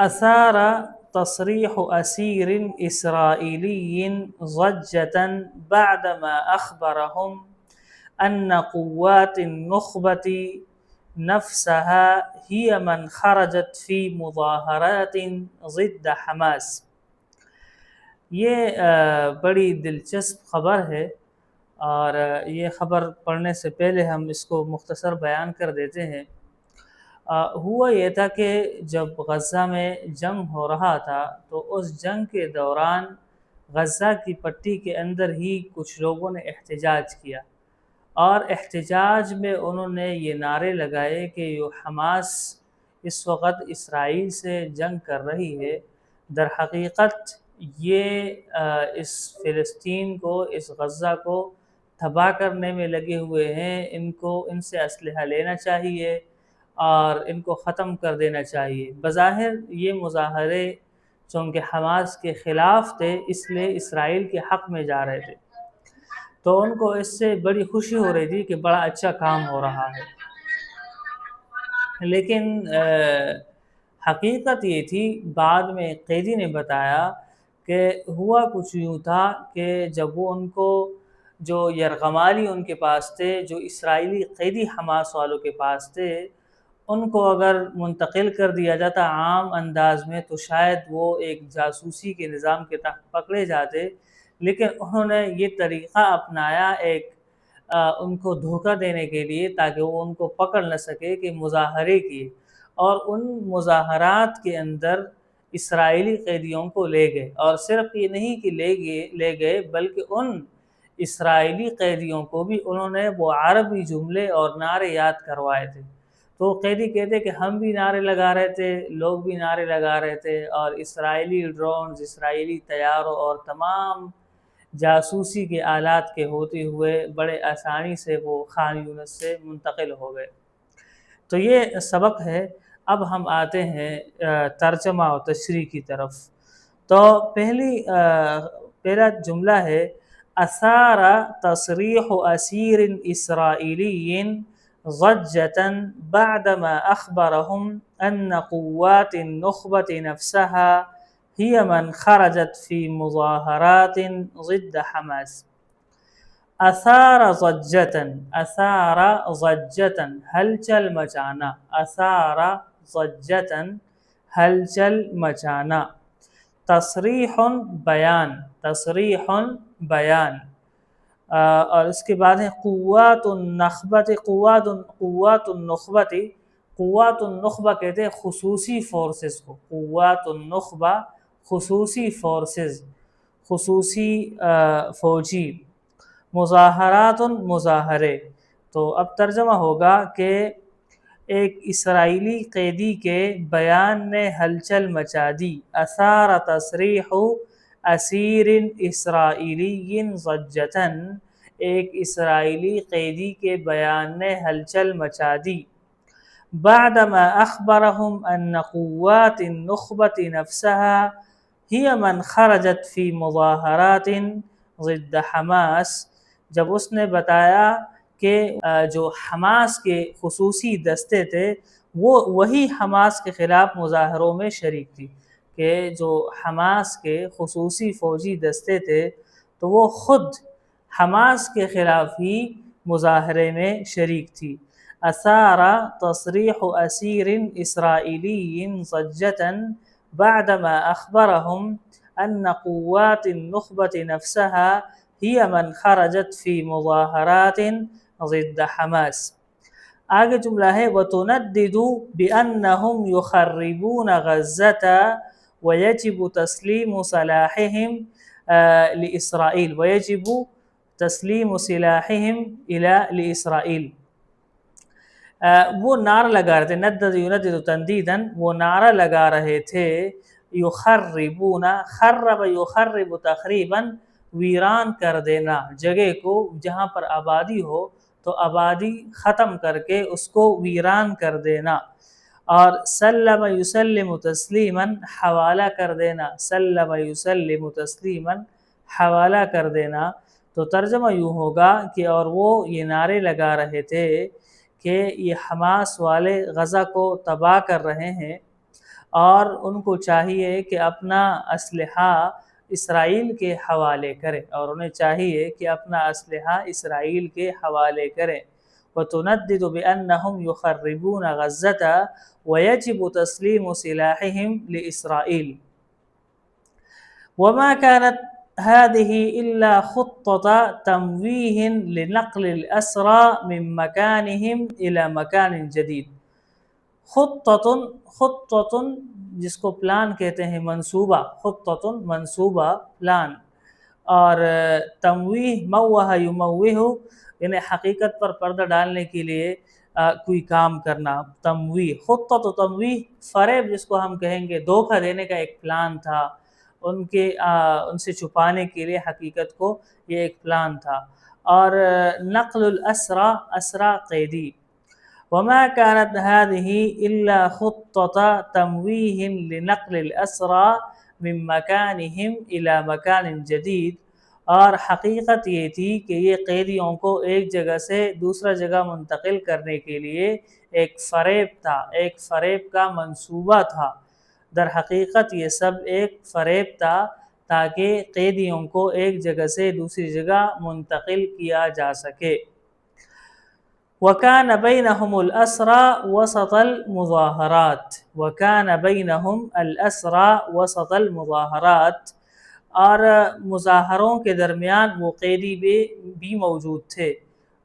أثار تصريح أسير إسرائيلي ضجة بعدما أخبرهم أن قوات النخبة نفسها هي من خرجت في مظاهرات ضد حماس۔ یہ بڑی دلچسپ خبر ہے، اور یہ خبر پڑھنے سے پہلے ہم اس کو مختصر بیان کر دیتے ہیں۔ ہوا یہ تھا کہ جب غزہ میں جنگ ہو رہا تھا تو اس جنگ کے دوران غزہ کی پٹی کے اندر ہی کچھ لوگوں نے احتجاج کیا، اور احتجاج میں انہوں نے یہ نعرے لگائے کہ حماس اس وقت اسرائیل سے جنگ کر رہی ہے، در حقیقت یہ اس فلسطین کو، اس غزہ کو تباہ کرنے میں لگے ہوئے ہیں، ان سے اسلحہ لینا چاہیے اور ان کو ختم کر دینا چاہیے۔ بظاہر یہ مظاہرے چونکہ حماس کے خلاف تھے، اس لیے اسرائیل کے حق میں جا رہے تھے، تو ان کو اس سے بڑی خوشی ہو رہی تھی کہ بڑا اچھا کام ہو رہا ہے۔ لیکن حقیقت یہ تھی، بعد میں قیدی نے بتایا کہ ہوا کچھ یوں تھا کہ جب وہ ان کو جو یرغمالی ان کے پاس تھے، جو اسرائیلی قیدی حماس والوں کے پاس تھے، ان کو اگر منتقل کر دیا جاتا عام انداز میں تو شاید وہ ایک جاسوسی کے نظام کے تحت پکڑے جاتے، لیکن انہوں نے یہ طریقہ اپنایا ایک ان کو دھوکہ دینے کے لیے، تاکہ وہ ان کو پکڑ نہ سکے کہ مظاہرے کیے، اور ان مظاہرات کے اندر اسرائیلی قیدیوں کو لے گئے، اور صرف یہ نہیں کہ لے گئے بلکہ ان اسرائیلی قیدیوں کو بھی انہوں نے وہ عربی جملے اور نعرے یاد کروائے تھے۔ تو قیدی کہتے کہ ہم بھی نعرے لگا رہے تھے، لوگ بھی نعرے لگا رہے تھے، اور اسرائیلی ڈرونز، اسرائیلی طیاروں اور تمام جاسوسی کے آلات کے ہوتے ہوئے بڑے آسانی سے وہ خان یونس سے منتقل ہو گئے۔ تو یہ سبق ہے۔ اب ہم آتے ہیں ترجمہ و تشریح کی طرف۔ تو پہلا جملہ ہے اثار تصریح اسیر اسرائیلی ضجة بعدما اخبرهم ان قوات النخبة نفسها هي من خرجت في مظاهرات ضد حماس۔ اثار ضجة ہلچل مچانا، اثار ضجة ہلچل مچانا، تصریح بیان، تصریح بیان، اور اس کے بعد ہے قوات النخبۃ، قوات النخبۃ، قوات النخبہ کہتے ہیں خصوصی فورسز کو، قوات النخبہ خصوصی فورسز، خصوصی فوجی، مظاہرات مظاہرے۔ تو اب ترجمہ ہوگا کہ ایک اسرائیلی قیدی کے بیان نے ہلچل مچا دی، اثار تصریح اسیر اسرائیلی ضجة، ایک اسرائیلی قیدی کے بیان نے ہلچل مچا دی، بعدما اخبرهم ان قوات النخبة نفسها هي من خرجت في مظاہرات ضد حماس، جب اس نے بتایا کہ جو حماس کے خصوصی دستے تھے وہ وہی حماس کے خلاف مظاہروں میں شریک تھی، کہ جو حماس کے خصوصی فوجی دستے تھے تو وہ خود حماس کے خلاف ہی مظاہرے میں شریک تھی۔ اثار تصریح اسیر اسرائیلی ضجة بعدما اخبرهم ان قوات النخبة نفسها هي من خرجت في مظاہرات ضد حماس۔ آگے جملہ ہے وَتُنَدِّدُ بِأَنَّهُمْ يُخَرِّبُونَ غَزَّةَ وَيَجِبُ تَسْلِيمُ سَلَاحِهِمْ لِإِسرائیل، وَيَجِبُ تسلیم سلاحهم لإسرائیل۔ وہ نعرہ لگا رہے تھے، ندد یندد تندیداً، وہ نعرہ لگا رہے تھے، یخربون، خرب یخرب تخریباً، ویران کر دینا، جگہ کو جہاں پر آبادی ہو تو آبادی ختم کر کے اس کو ویران کر دینا، اور سلم یسلم تسلیماً، حوالہ کر دینا، سلم یسلم تسلیماً، حوالہ کر دینا۔ تو ترجمہ یوں ہوگا کہ اور وہ یہ نعرے لگا رہے تھے کہ یہ حماس والے غزہ کو تباہ کر رہے ہیں، اور ان کو چاہیے کہ اپنا اسلحہ اسرائیل کے حوالے کریں، اور انہیں چاہیے کہ اپنا اسلحہ اسرائیل کے حوالے کریں۔ وَتُنَدِّدُ بِأَنَّهُمْ يُخَرِّبُونَ غَزَّةَ وَيَجِبُ تَسْلِيمُ سِلَاحِهِمْ لِإِسْرَائِيل وَمَا كَانَتْ هذه إلا خطة تمويه لنقل الأسرى من مكانهم إلى مكان جديد۔ خطۃ جس کو پلان کہتے ہیں، منصوبہ، خطۃ منصوبہ، پلان، اور تمویہ موہ یموہ یعنی حقیقت پر پردہ ڈالنے کے لیے کوئی کام کرنا، تمویہ، خطۃ و تمویہ، فریب جس کو ہم کہیں گے، دھوکہ دینے کا ایک پلان تھا، ان سے چھپانے کے لیے حقیقت کو، یہ ایک پلان تھا۔ اور نقل الاسرى، اسرى قیدی، وما كانت هذه إلا خطة تمويه لنقل الأسرى من مكانهم إلى مكان جديد، اور حقیقت یہ تھی کہ یہ قیدیوں کو ایک جگہ سے دوسرا جگہ منتقل کرنے کے لیے ایک فریب تھا، ایک فریب کا منصوبہ تھا۔ در حقیقت یہ سب ایک فریب تھا تاکہ قیدیوں کو ایک جگہ سے دوسری جگہ منتقل کیا جا سکے۔ وَكَانَ بَيْنَهُمُ الْأَسْرَى وَسَطَ الْمُظَاهَرَاتِ، وَكَانَ بَيْنَهُمْ الْأَسْرَى وَسَطَ الْمُظَاهَرَاتِ، اور مظاہروں کے درمیان وہ قیدی بھی موجود تھے۔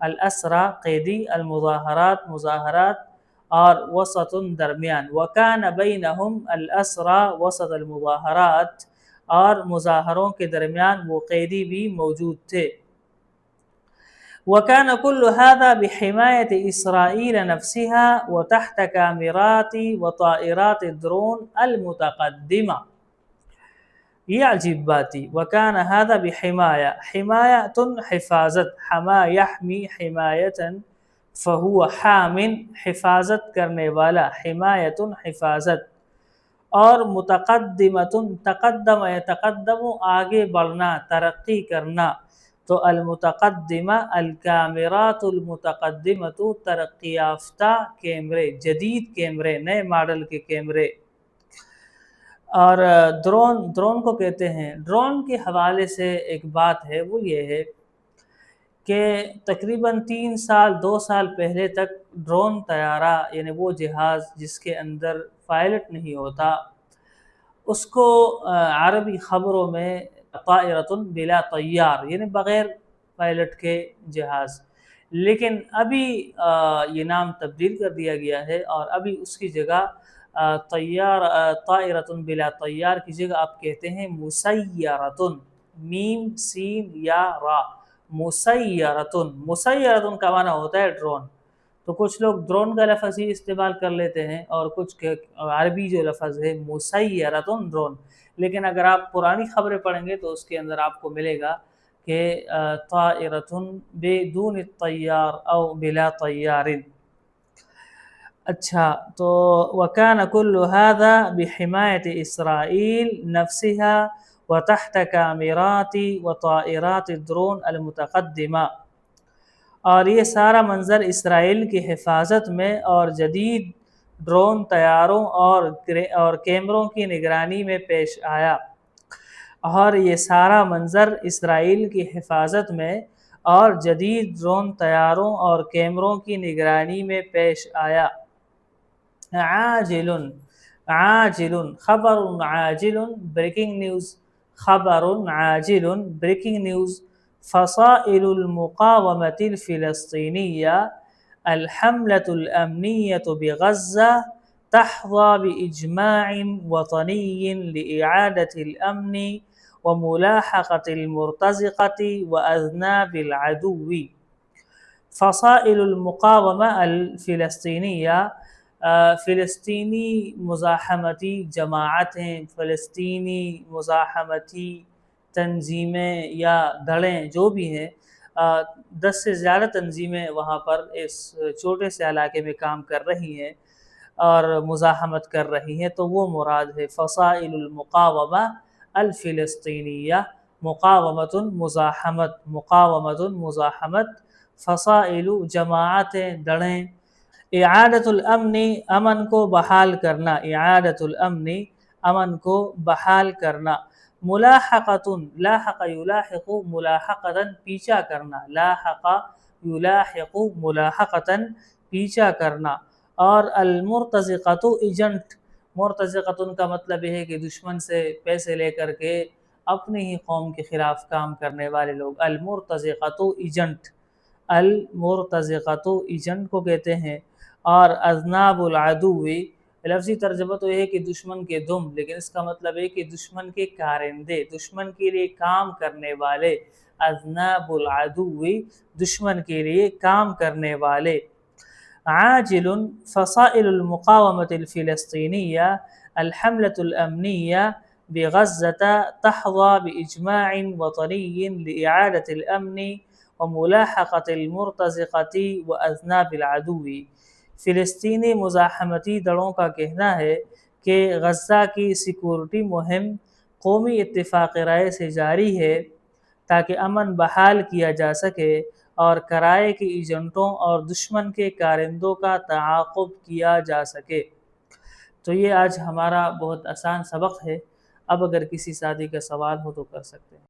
الاسرى قیدی، المظاہرات مظاہرات، اور وسط درمیان۔ وَكَانَ بَيْنَهُمْ الْأَسْرَى وَسَطَ الْمُظَاهَرَاتِ، اور مظاہروں کے درمیان وہ قیدی بھی موجود تھے۔ وَكَانَ كُلُّ هَذَا بِحِمَايَةِ إِسْرَائِيلَ نَفْسِهَا وَتَحْتَ كَامِرَاتِ وَطَائِرَاتِ الدرون المتقدمہ۔ یہ عجیب بات تھی، وَكَانَ هَذَا بِحِمَايَةٍ، حمایۃ حفاظت، حما یحمی حمایةً فَهُوَ حامٍ حفاظت کرنے والا، حمایۃ حفاظت، اور متقدمۃ تقدم یتقدم آگے بڑھنا، ترقی کرنا، تو المتقدمہ الکامرات المتقدمۃ ترقی یافتہ کیمرے، جدید کیمرے، نئے ماڈل کے کیمرے۔ اور ڈرون کو کہتے ہیں، ڈرون کے حوالے سے ایک بات ہے، وہ یہ ہے کہ تقریباً 2 سال پہلے تک ڈرون طیارہ یعنی وہ جہاز جس کے اندر پائلٹ نہیں ہوتا، اس کو عربی خبروں میں طائرۃ بلا طیار یعنی بغیر پائلٹ کے جہاز، لیکن ابھی یہ نام تبدیل کر دیا گیا ہے، اور ابھی اس کی جگہ طائرۃ بلا طیار کی جگہ آپ کہتے ہیں مسیرۃ، میم سین یا را، مسیرۃ۔ مسیرۃ کا معنی ہوتا ہے ڈرون، تو کچھ لوگ ڈرون کا لفظ ہی استعمال کر لیتے ہیں، اور کچھ عربی جو لفظ ہے مسیرۃ ڈرون، لیکن اگر آپ پرانی خبریں پڑھیں گے تو اس کے اندر آپ کو ملے گا کہ طائرۃ بدون الطیار او بلا طیار۔ اچھا، تو وَكَانَ كُلُّ هَذَا بِحِمَايَةِ إِسْرَائِيل نَفْسِهَا وَتَحْتَ كَامِرَاتِ وَطَائِرَاتِ الدرون المتقدمہ، اور یہ سارا منظر اسرائیل کی حفاظت میں اور جدید ڈرون طیاروں اور کیمروں کی نگرانی میں پیش آیا، اور یہ سارا منظر اسرائیل کی حفاظت میں اور جدید ڈرون طیاروں اور کیمروں کی نگرانی میں پیش آیا۔ عاجل، عاجل، خبر عاجل، بریکنگ نیوز، خبر عاجل، بریکنگ نیوز، فصائل المقاومة الفلسطینیہ، الحملة الأمنية بغزة تحظى بإجماع وطني لإعادة الأمن وملاحقة المرتزقة وأذناب العدو۔ فصائل المقاومة الفلسطینیہ، فلسطینی مزاحمتی جماعتیں، فلسطینی مزاحمتی تنظیمیں یا دھڑیں جو بھی ہیں، 10 سے زیادہ تنظیمیں وہاں پر اس چھوٹے سے علاقے میں کام کر رہی ہیں اور مزاحمت کر رہی ہیں، تو وہ مراد ہے فصائل المقاومہ الفلسطینیہ، مقاومت مزاحمت، مقاومت مزاحمت، فصائل جماعتیں، دڑیں، اعادت الامن، امن کو بحال کرنا، اعادت الامن، امن کو بحال کرنا، ملاحقۃ، لاحق یلاحق ملاحقۃ، پیچھا کرنا، لاحق یلاحق ملاحقۃ، پیچھا کرنا، اور المرتزقۃ ایجنٹ، مرتزقۃ کا مطلب یہ ہے کہ دشمن سے پیسے لے کر کے اپنی ہی قوم کے خلاف کام کرنے والے لوگ، المرتزقۃ ایجنٹ، المرتزقۃ ایجنٹ کو کہتے ہیں۔ اور اذناب العدو، لفظی ترجمہ تو یہ ہے کہ دشمن کے دم، لیکن اس کا مطلب ہے کہ دشمن کے کارندے، دشمن کے لیے کام کرنے والے، اذناب العدو، دشمن کے لیے کام کرنے والے۔ عاجل فصائل المقاومة الفلسطينية الحملة الأمنية بغزة تحظى بإجماع وطني لإعادة الأمن وملاحقة المرتزقة وأذناب العدو۔ فلسطینی مزاحمتی دڑوں کا کہنا ہے کہ غزہ کی سیکورٹی مہم قومی اتفاق رائے سے جاری ہے تاکہ امن بحال کیا جا سکے اور کرائے کے ایجنٹوں اور دشمن کے کارندوں کا تعاقب کیا جا سکے۔ تو یہ آج ہمارا بہت آسان سبق ہے۔ اب اگر کسی ساتھی کا سوال ہو تو کر سکتے ہیں۔